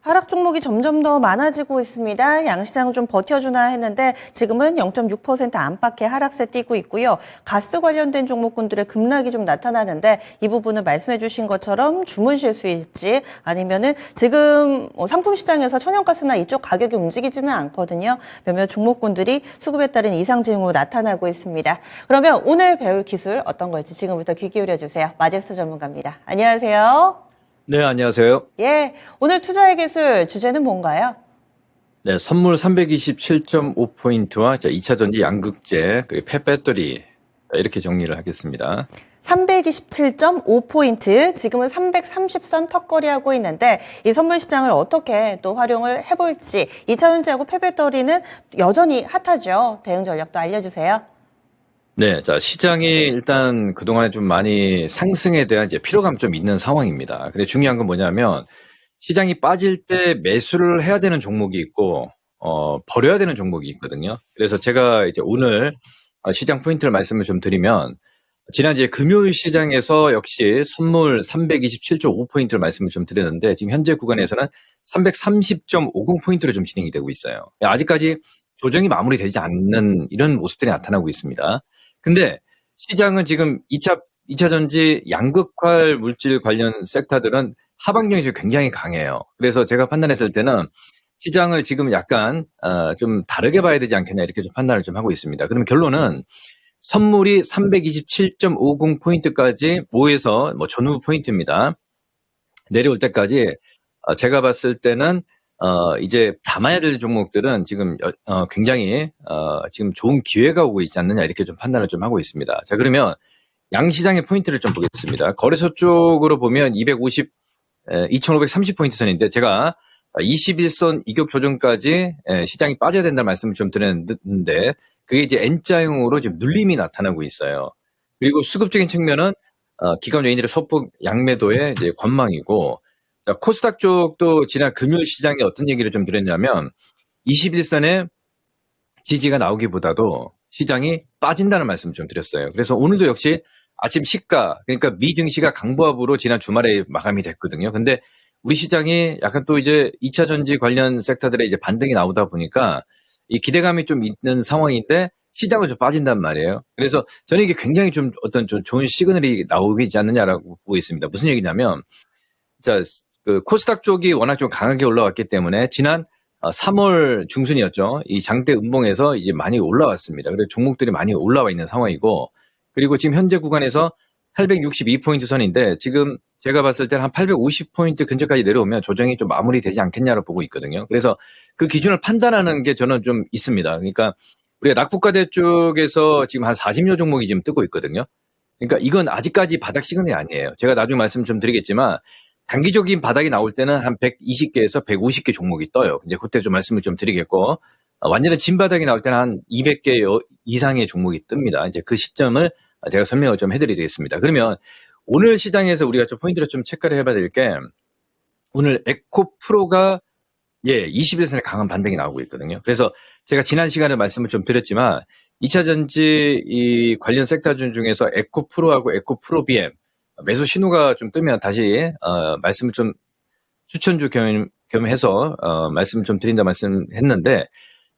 하락 종목이 점점 더 많아지고 있습니다. 양시장은 좀 버텨주나 했는데 지금은 0.6% 안팎의 하락세 띄고 있고요. 가스 관련된 종목군들의 급락이 좀 나타나는데 이 부분은 말씀해 주신 것처럼 주문 실수일지 아니면은 지금 상품 시장에서 천연가스나 이쪽 가격이 움직이지는 않거든요. 몇몇 종목군들이 수급에 따른 이상 징후 나타나고 있습니다. 그러면 오늘 배울 기술 어떤 걸지 지금부터 귀 기울여 주세요. 마제스터 전문가입니다. 안녕하세요. 네, 안녕하세요. 예, 오늘 투자의 기술 주제는 뭔가요? 네, 선물 327.5포인트와 2차 전지 양극재, 그리고 폐배터리 이렇게 정리를 하겠습니다. 327.5포인트, 지금은 330선 턱걸이하고 있는데 이 선물 시장을 어떻게 또 활용을 해볼지 2차 전지하고 폐배터리는 여전히 핫하죠. 대응 전략도 알려주세요. 네, 자, 시장이 일단 그동안에 좀 많이 상승에 대한 이제 피로감 좀 있는 상황입니다. 근데 중요한 건 뭐냐면 시장이 빠질 때 매수를 해야 되는 종목이 있고, 버려야 되는 종목이 있거든요. 그래서 제가 이제 오늘 시장 포인트를 말씀을 좀 드리면 지난 이제 금요일 시장에서 역시 선물 327.5포인트를 말씀을 좀 드렸는데 지금 현재 구간에서는 330.50포인트로 좀 진행이 되고 있어요. 아직까지 조정이 마무리되지 않는 이런 모습들이 나타나고 있습니다. 근데 시장은 지금 2차 전지 양극화 물질 관련 섹터들은 하방력이 지금 굉장히 강해요. 그래서 제가 판단했을 때는 시장을 지금 약간 좀 다르게 봐야 되지 않겠냐 이렇게 좀 판단을 좀 하고 있습니다. 그럼 결론은 선물이 327.50포인트까지 5에서 뭐 전후 포인트입니다. 내려올 때까지 제가 봤을 때는 이제 담아야 될 종목들은 지금 굉장히 지금 좋은 기회가 오고 있지 않느냐 이렇게 좀 판단을 좀 하고 있습니다. 자, 그러면 양시장의 포인트를 좀 보겠습니다. 거래소 쪽으로 보면 2,530포인트 선인데 제가 21선 이격 조정까지 시장이 빠져야 된다는 말씀을 좀 드렸는데 그게 이제 N자형으로 지금 눌림이 나타나고 있어요. 그리고 수급적인 측면은 기관 외인들의 소폭 양매도의 이제 관망이고, 자, 코스닥 쪽도 지난 금요일 시장에 어떤 얘기를 좀 드렸냐면 21선에 지지가 나오기보다도 시장이 빠진다는 말씀을 좀 드렸어요. 그래서 오늘도 역시 아침 시가, 그러니까 미증시가 강보합으로 지난 주말에 마감이 됐거든요. 근데 우리 시장이 약간 또 이제 2차 전지 관련 섹터들의 이제 반등이 나오다 보니까 이 기대감이 좀 있는 상황인데 시장은 좀 빠진단 말이에요. 그래서 저는 이게 굉장히 좀 어떤 좀 좋은 시그널이 나오지 않느냐라고 보고 있습니다. 무슨 얘기냐면, 자, 그 코스닥 쪽이 워낙 좀 강하게 올라왔기 때문에 지난 3월 중순이었죠. 이 장대 음봉에서 이제 많이 올라왔습니다. 그래서 종목들이 많이 올라와 있는 상황이고, 그리고 지금 현재 구간에서 862포인트 선인데 지금 제가 봤을 때는 한 850포인트 근처까지 내려오면 조정이 좀 마무리되지 않겠냐고 보고 있거든요. 그래서 그 기준을 판단하는 게 저는 좀 있습니다. 그러니까 우리가 낙폭과대 쪽에서 지금 한 40여 종목이 지금 뜨고 있거든요. 그러니까 이건 아직까지 바닥 시그널이 아니에요. 제가 나중에 말씀 좀 드리겠지만 단기적인 바닥이 나올 때는 한 120개에서 150개 종목이 떠요. 이제 그때 좀 말씀을 좀 드리겠고, 완전히 진바닥이 나올 때는 한 200개 이상의 종목이 뜹니다. 이제 그 시점을 제가 설명을 좀 해드리겠습니다. 그러면 오늘 시장에서 우리가 좀 포인트를 좀 체크를 해봐야 될 게, 오늘 에코프로가 21선에 강한 반등이 나오고 있거든요. 그래서 제가 지난 시간에 말씀을 좀 드렸지만 2차 전지 이 관련 섹터 중에서 에코프로하고 에코프로비엠 매수 신호가 좀 뜨면 다시 말씀을 좀 추천주 겸해서 말씀을 좀 드린다 말씀했는데,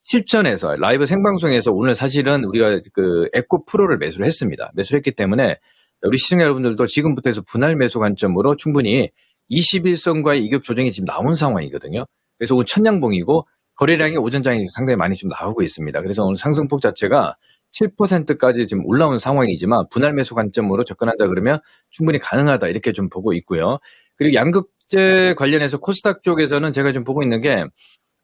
실전에서 라이브 생방송에서 오늘 사실은 우리가 그 에코프로를 매수를 했습니다. 매수를 했기 때문에 우리 시청자 여러분들도 지금부터 해서 분할 매수 관점으로 충분히 21선과의 이격 조정이 지금 나온 상황이거든요. 그래서 오늘 천양봉이고 거래량이 오전장에 상당히 많이 좀 나오고 있습니다. 그래서 오늘 상승폭 자체가 7%까지 지금 올라온 상황이지만 분할 매수 관점으로 접근한다 그러면 충분히 가능하다 이렇게 좀 보고 있고요. 그리고 양극재 관련해서 코스닥 쪽에서는 제가 좀 보고 있는 게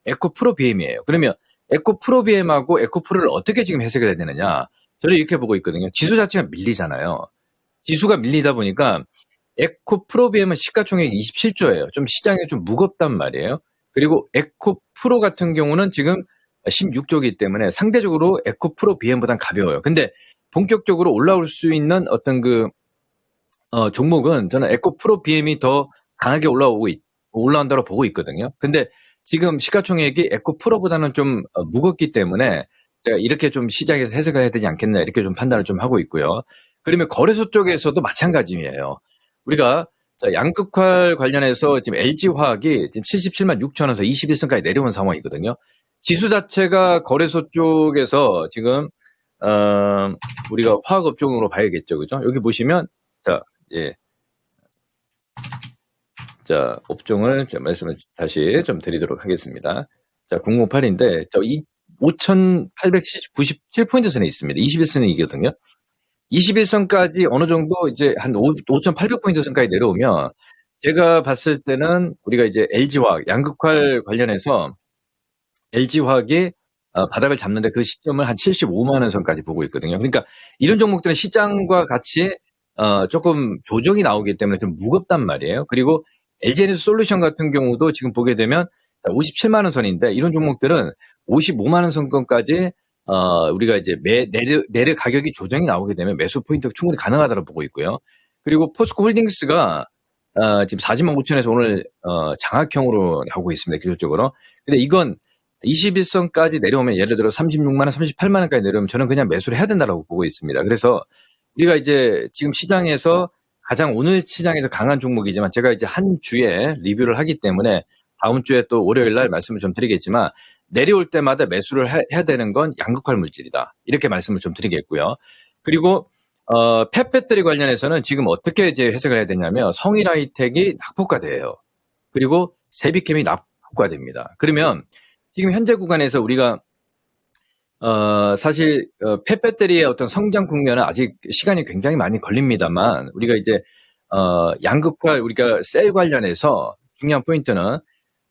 에코프로 BM이에요. 그러면 에코프로 BM하고 에코프로를 어떻게 지금 해석을 해야 되느냐? 저는 이렇게 보고 있거든요. 지수 자체가 밀리잖아요. 지수가 밀리다 보니까 에코프로 BM은 시가총액이 27조예요. 좀 시장이 좀 무겁단 말이에요. 그리고 에코프로 같은 경우는 지금 16조이기 때문에 상대적으로 에코프로 BM보단 가벼워요. 근데 본격적으로 올라올 수 있는 어떤 그 종목은 저는 에코프로 BM이 더 강하게 올라온다고 보고 있거든요. 근데 지금 시가총액이 에코프로보다는 좀 무겁기 때문에 제가 이렇게 좀 시장에서 해석을 해야 되지 않겠나 이렇게 좀 판단을 좀 하고 있고요. 그러면 거래소 쪽에서도 마찬가지예요. 우리가 자, 양극화 관련해서 지금 LG화학이 지금 77만 6천 원에서 21선까지 내려온 상황이거든요. 지수 자체가 거래소 쪽에서 지금 우리가 화학 업종으로 봐야겠죠, 그죠? 여기 보시면 자, 예, 자 업종을 제가 말씀을 다시 좀 드리도록 하겠습니다. 자, 008인데 저 5,897포인트 선에 있습니다. 21선이거든요. 21선까지 어느 정도 이제 한 5,800포인트 선까지 내려오면 제가 봤을 때는 우리가 이제 LG화학, 양극화 관련해서 LG화학이 바닥을 잡는데 그 시점을 한 75만 원 선까지 보고 있거든요. 그러니까 이런 종목들은 시장과 같이 조금 조정이 나오기 때문에 좀 무겁단 말이에요. 그리고 LG에너지 솔루션 같은 경우도 지금 보게 되면 57만 원 선인데 이런 종목들은 55만 원 선권까지 우리가 이제 내려 가격이 조정이 나오게 되면 매수 포인트가 충분히 가능하다고 보고 있고요. 그리고 포스코 홀딩스가 지금 40만 5천에서 오늘 장악형으로 나오고 있습니다. 기술적으로. 근데 이건 21선까지 내려오면 예를 들어 36만 원, 38만 원까지 내려오면 저는 그냥 매수를 해야 된다고 보고 있습니다. 그래서 우리가 이제 지금 시장에서 가장 오늘 시장에서 강한 종목이지만 제가 이제 한 주에 리뷰를 하기 때문에 다음 주에 또 월요일 날 말씀을 좀 드리겠지만 내려올 때마다 매수를 해야 되는 건 양극화 물질이다. 이렇게 말씀을 좀 드리겠고요. 그리고 펫배터리 관련해서는 지금 어떻게 이제 해석을 해야 되냐면 성일하이텍이 낙폭과대예요. 그리고 세비캠이 낙폭과대입니다. 그러면 지금 현재 구간에서 우리가 사실 펫배터리의 어떤 성장 국면은 아직 시간이 굉장히 많이 걸립니다만 우리가 이제 양극화 우리가 셀 관련해서 중요한 포인트는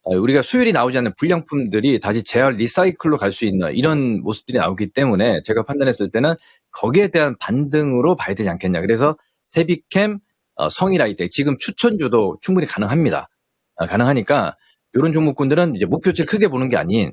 우리가 수율이 나오지 않는 불량품들이 다시 재활 리사이클로 갈 수 있는 이런 모습들이 나오기 때문에 제가 판단했을 때는 거기에 대한 반등으로 봐야 되지 않겠냐. 그래서 세비캠, 성일하이텍 지금 추천주도 충분히 가능합니다. 가능하니까 이런 종목군들은 이제 목표치를 크게 보는 게 아닌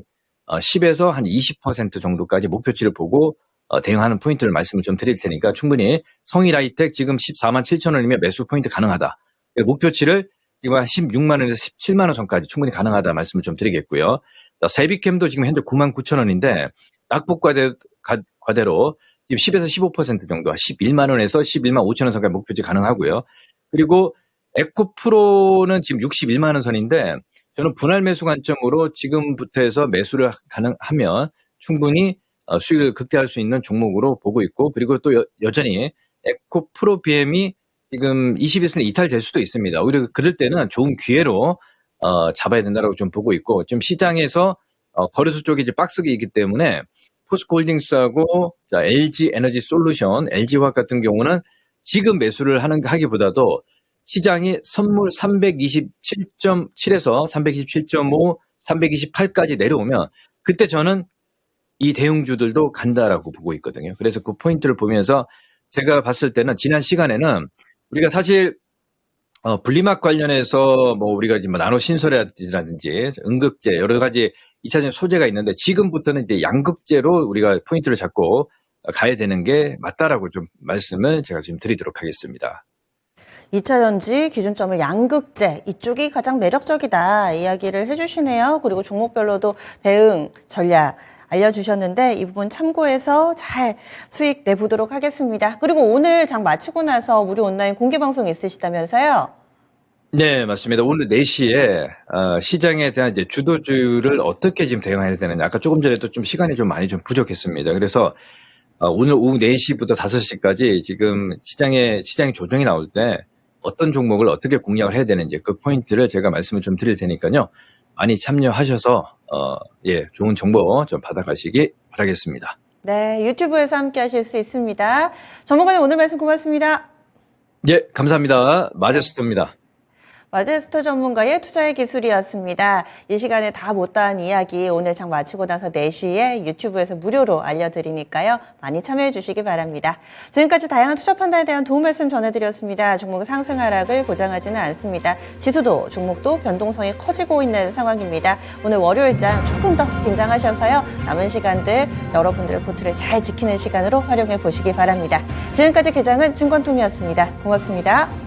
10에서 한 20% 정도까지 목표치를 보고 대응하는 포인트를 말씀을 좀 드릴 테니까 충분히 성일하이텍 지금 14만 7천 원이면 매수 포인트 가능하다. 목표치를 지금 한 16만 원에서 17만 원 선까지 충분히 가능하다 말씀을 좀 드리겠고요. 세비캠도 지금 현재 9만 9천 원인데 낙폭과대로 지금 10에서 15% 정도 11만 원에서 11만 5천 원 선까지 목표치 가능하고요. 그리고 에코프로는 지금 61만 원 선인데 저는 분할 매수 관점으로 지금부터 해서 매수를 가능하면 충분히 수익을 극대화할 수 있는 종목으로 보고 있고 그리고 또 여전히 에코프로 BM이 지금 21선에 이탈될 수도 있습니다. 오히려 그럴 때는 좋은 기회로 잡아야 된다고 좀 보고 있고 지금 시장에서 거래소 쪽이 이제 박스기이기 때문에 포스코 홀딩스하고 LG 에너지 솔루션, LG화학 같은 경우는 지금 매수를 하기보다도 시장이 선물 327.7에서 327.5, 328까지 내려오면 그때 저는 이 대형주들도 간다라고 보고 있거든요. 그래서 그 포인트를 보면서 제가 봤을 때는 지난 시간에는 우리가 사실 분리막 관련해서 뭐 우리가 지금 나노 신소라든지 음극재 여러 가지 2차전 소재가 있는데 지금부터는 이제 양극재로 우리가 포인트를 잡고 가야 되는 게 맞다라고 좀 말씀을 제가 지금 드리도록 하겠습니다. 2차전지 기준점을 양극재 이쪽이 가장 매력적이다 이야기를 해주시네요. 그리고 종목별로도 대응 전략 알려주셨는데 이 부분 참고해서 잘 수익 내보도록 하겠습니다. 그리고 오늘 장 마치고 나서 우리 온라인 공개방송 있으시다면서요? 네, 맞습니다. 오늘 4시에 시장에 대한 이제 주도주를 어떻게 지금 대응해야 되느냐. 아까 조금 전에도 좀 시간이 좀 많이 좀 부족했습니다. 그래서 오늘 오후 4시부터 5시까지 지금 시장이 조정이 나올 때 어떤 종목을 어떻게 공략을 해야 되는지 그 포인트를 제가 말씀을 좀 드릴 테니까요. 많이 참여하셔서 좋은 정보 좀 받아가시기 바라겠습니다. 네, 유튜브에서 함께 하실 수 있습니다. 전문가님 오늘 말씀 고맙습니다. 예, 감사합니다. 마제스터입니다. 마제스터 전문가의 투자의 기술이었습니다. 이 시간에 다 못다한 이야기 오늘 장 마치고 나서 4시에 유튜브에서 무료로 알려드리니까요. 많이 참여해 주시기 바랍니다. 지금까지 다양한 투자 판단에 대한 도움 말씀 전해드렸습니다. 종목의 상승 하락을 보장하지는 않습니다. 지수도 종목도 변동성이 커지고 있는 상황입니다. 오늘 월요일장 조금 더 긴장하셔서요. 남은 시간들 여러분들의 포트를 잘 지키는 시간으로 활용해 보시기 바랍니다. 지금까지 기장은 증권통이었습니다. 고맙습니다.